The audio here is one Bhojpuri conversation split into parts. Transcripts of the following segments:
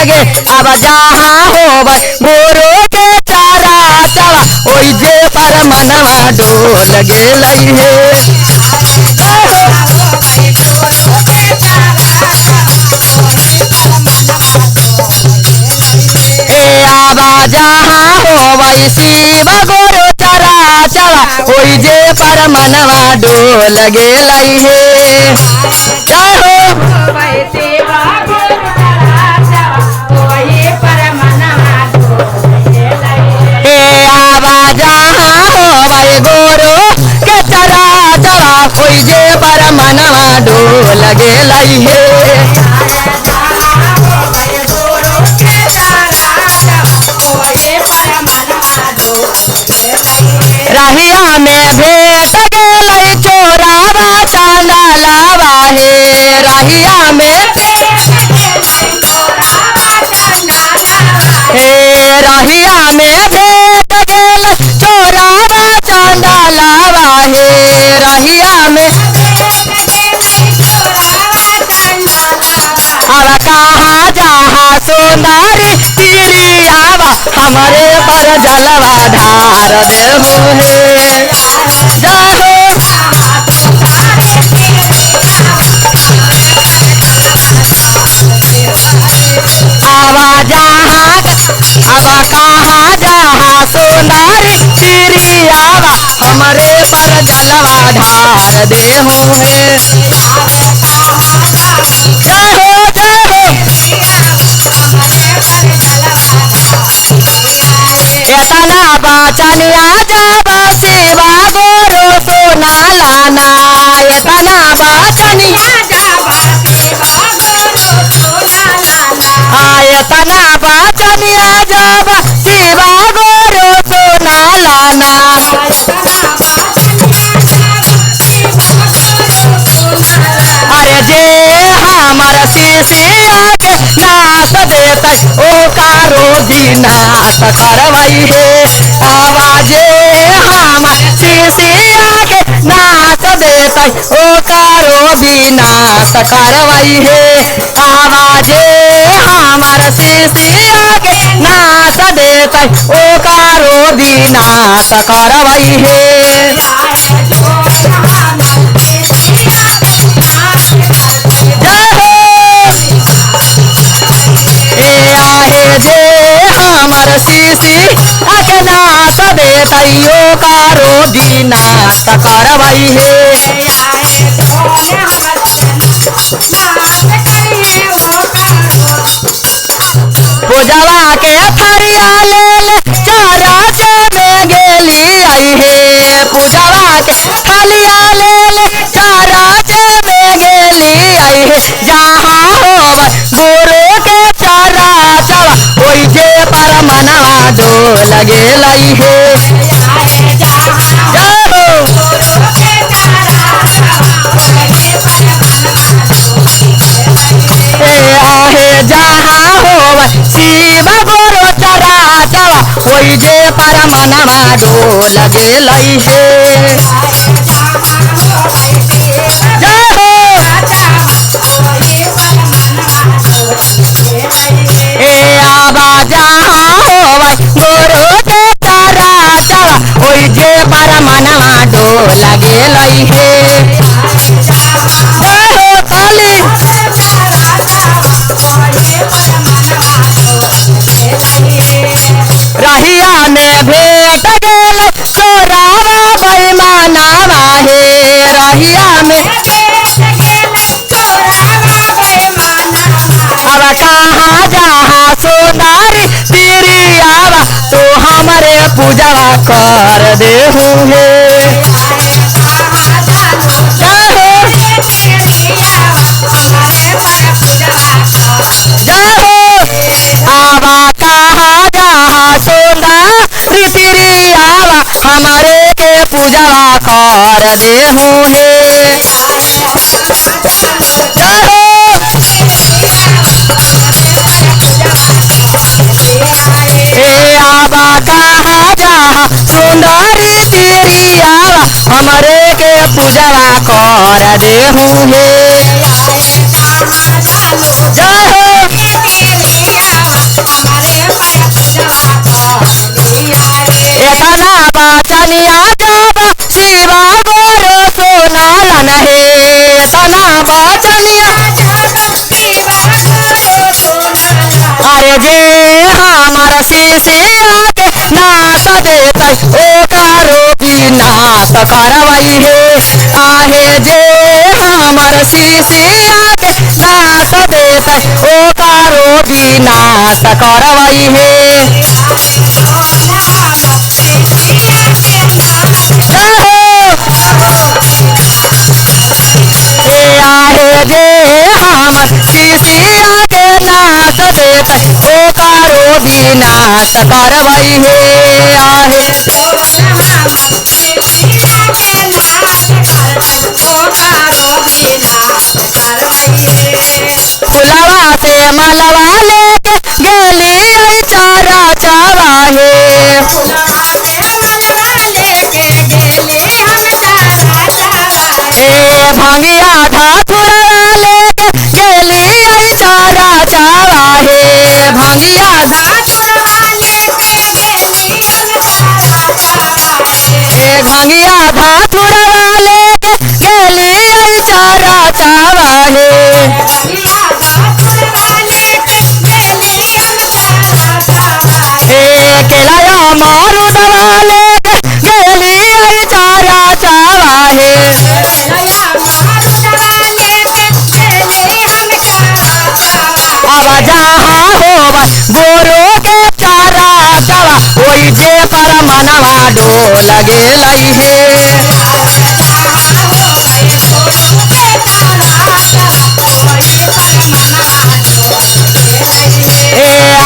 गे अब जहाँ होब गुरु के चारा चला ओई जे पर मनवा डोल गेलै हे अब जहाँ होबै शिव गुरु चारा चला ओई जे पर मनवा डोल गेलै हे जय हो गुरु के चरा चला ओई जे पर मनवा डोल गेलै हे रहिया में भेट गेलै चोरावा चांदलावा हे रहिया में रहिया में भेट गेलै चोरावा चांदलावा हे रहिया में अब कहाँ जहाँ सुंदरी तिरियावा हमारे पर जलवा ढार देहु हे जय हो अब कहाँ जहाँ सुंदरी तिरियावा हमारे पर जलवा ढार देहु हे जय हो एतना बचनिया जब शिवा गुरु सुना लाना एतना बचनिया एतना बचनिया जब शिवा गुरु सुना लाना अरे जे हमर शिष्या के नाश देतै ओकरो विनाश करबै हे आवाजे हमर शिष्या के नाश देतै ओकरो विनाश करबै हे आवाजे हमर शिष्या के नाश देतै ओकरो विनाश करबै हे हमर शिशी अजनाश देतै ओकरो विनाश करबै हे पूजवा के थरिया लेल चरच में गेली हे पूजवा के थलिया लेल चरच में गेली हे जहाँ होब गुरु के चरा चला ओई जे पर मनवा डोल गेलै हे आहे जहाँ होब शिव गुरु चरा चला ओई जे पर मनवा डोल गेलै हे जय हो अब जहाँ होबै गुरु के चरा चला ओई जे पर मनवा डोल गेलै हे जय हो काली रहिया में भेट गेलै चोरावा बैमानावा हे रहिया में अब कहाँ जहाँ सुंदरी तिरियावा तो हमारे पूजवा कर देहु हे जय हो जय हो अब कहाँ जहाँ सुंदरी तिरियावा हमारे के पूजवा कर देहु हे जय हो अब कहाँ जहाँ सुंदरी तिरियावा हमारे के पूजवा कर देहु हे जय हो जे हमार शिष्या के नाश देते ओकरो विनाश करवई हे आहे जे हमार शिष्या के नाश देते ओकरो विनाश करवई हे आहे जे हमर शिष्या के नाश देते ओकरो विनाश करवई हे आहे फुलवा से मलवा लेके गेली चारा चवाहे भांगिया धाथुरवा लेके गेली चारा चवाहे भांगिया भांगिया धाथुरवा लेके गेली चारा चवाहे केलाया मारू दवा लेके गेली चारा चवाहे अब जहाँ होवा गोरो के चारा चवा ओई जे पर मनवा डोल गेलई हे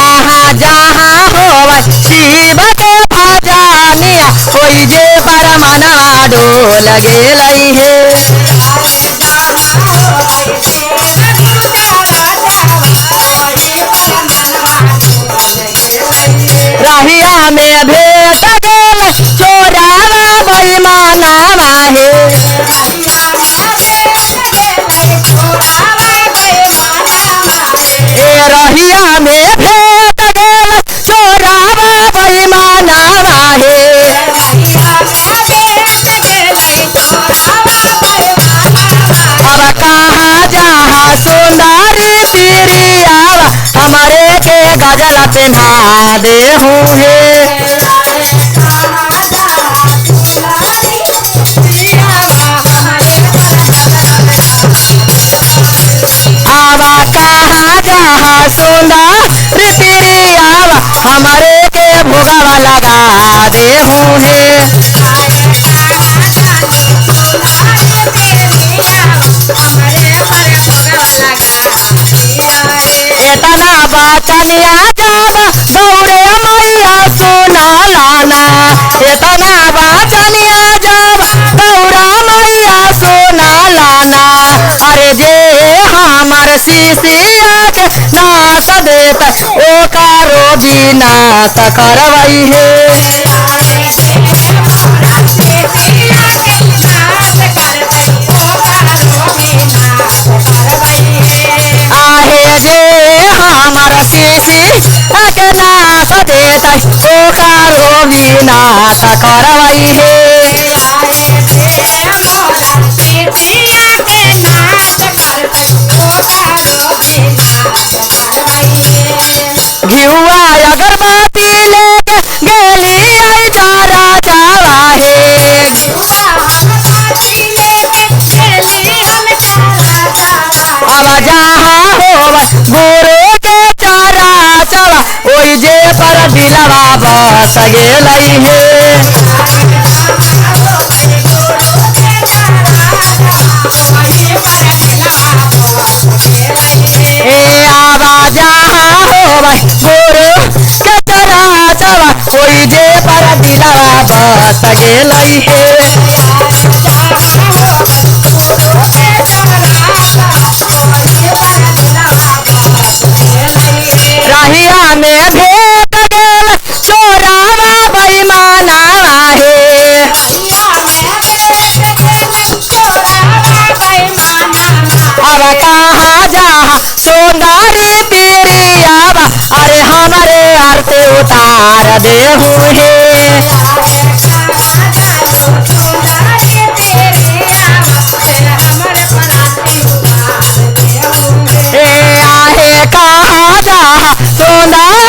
आहा जहाँ होवा शिव के भजनिया ओई जे पर मनवा डोल गेलई हे रहिया में भेट गेल चोरावा बेईमानवा हे रहिया में भेट गेल चोरावा बेईमानवा हे अब कहाँ जहाँ सुंदरी पिरियावा हमारे के गजल पहना देहू हे आवा कहाँ जहाँ सुंदर पिरियावा हमारे के भोगवा लगा देहू हे एतना बचनिया जब गौरे मैया सुना लाना एतना बचनिया जब गौरा मैया सुना लाना अरे जे हमार शिष्या के नाश देत ओकरो विनाश करवई हे आहे जे हमार शिष्या के नाश देते ओकरो विनाश करवई हे घिउआ अगरबत्ती लेके गेली चारा चवाहे अब जहाँ होवा गोरो के चारा चवा ओई जे पर दिलवा बस गेलई हे आवा जहाँ होवा गोरो के चारा चवा ओई जे पर दिलवा बस गेलई हे रहिया में भेट गेल चोरावा बेईमानवा हे अब कहाँ जहाँ सुंदरी पिरियावा अरे हमारे आरती उतार देहू हे आहे कहाँ जहाँ सुंदर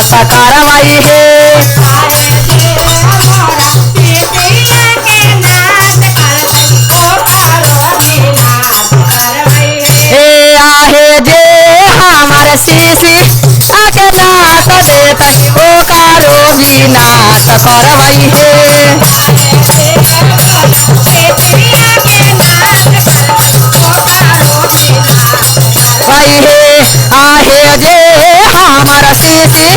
करवई हे। हे आहे जे हमार सीसी आके नाथ देत ओ कारो विनाश करवई हे। वही हे आहे जे हमार सीसी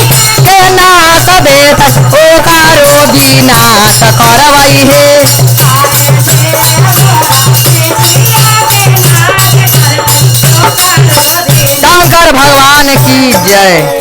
के नाश देत ओ कारो विनाश करवई हे। शंकर भगवान की जय।